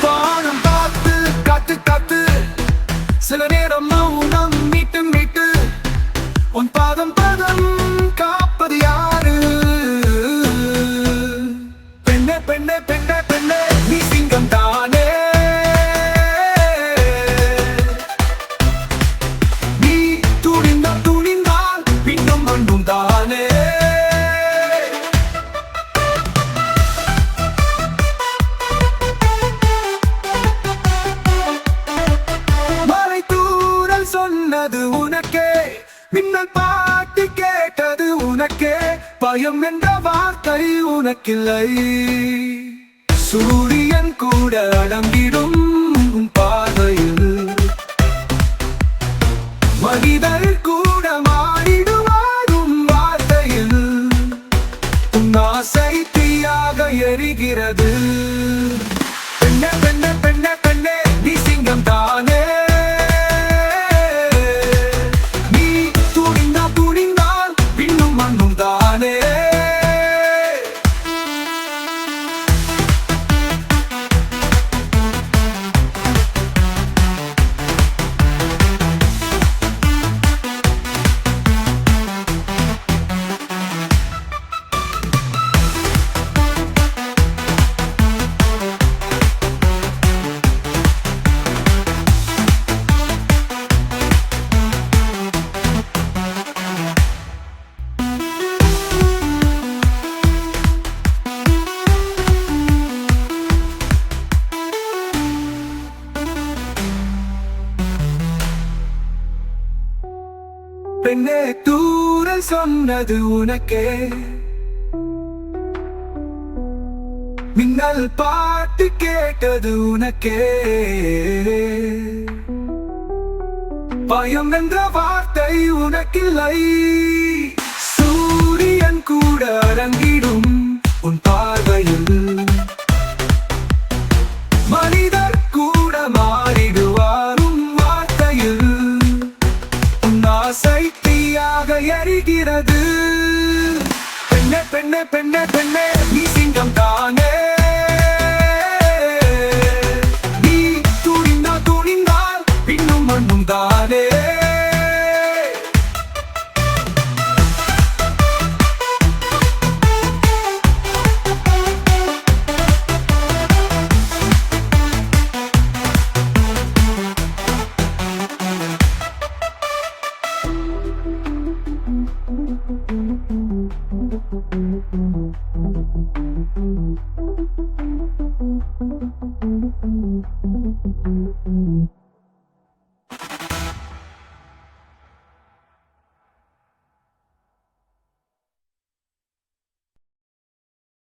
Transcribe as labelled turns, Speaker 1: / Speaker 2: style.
Speaker 1: வானம் பார்த்து காத்து காத்து சில நேரம் மௌனம் மீட்டு மீட்டு உன் பாதம் பாதம் காப்பது யாரு? பெண்ணே பெண்ணே பெண்ணே பெண்ணே நீ சிங்கம் தானே, நீ துணிந்தால் துணிந்தால் பின்னும் மண்ணும் தானே. மலை தூரல் சொன்னது உனக்கே, மின்னல் பாட்டு கேட்டது உனக்கே, பயம் என்ற வார்த்தை உனக்கில்லை. சூரியன் கூட அடங்கிடும் உன் பார்வையில், மனிதர் கூட மாறிடுவார் உன் வார்த்தையில். உன் ஆசை தீயாக எரிகிறது. பெண்ணே பெண்ணே பெண்ணே பெண்ணே நீ சிங்கம் தானே, நீ துணிந்தால் துணிந்தால் பின்னும் மண்ணும் தானே. பெண்ணே தூரல் சொன்னது உனக்கே, மின்னல் பாட்டு கேட்டது உனக்கே, பயம் என்ற வார்த்தை உனக்கில்லை. சூரியன் கூட அடங்கிடும் உன் பார்வையில், மனிதர் கூட மாறிடுவார் உன் வார்த்தையில். உன் ஆசை தீயாக எரிகிறது. பெண்ணே பெண்ணே பெண்ணே பெண்ணே நீ சிங்கம் தானே, நீ துணிந்தால் துணிந்தால் பின்னும் மண்ணும் தானே.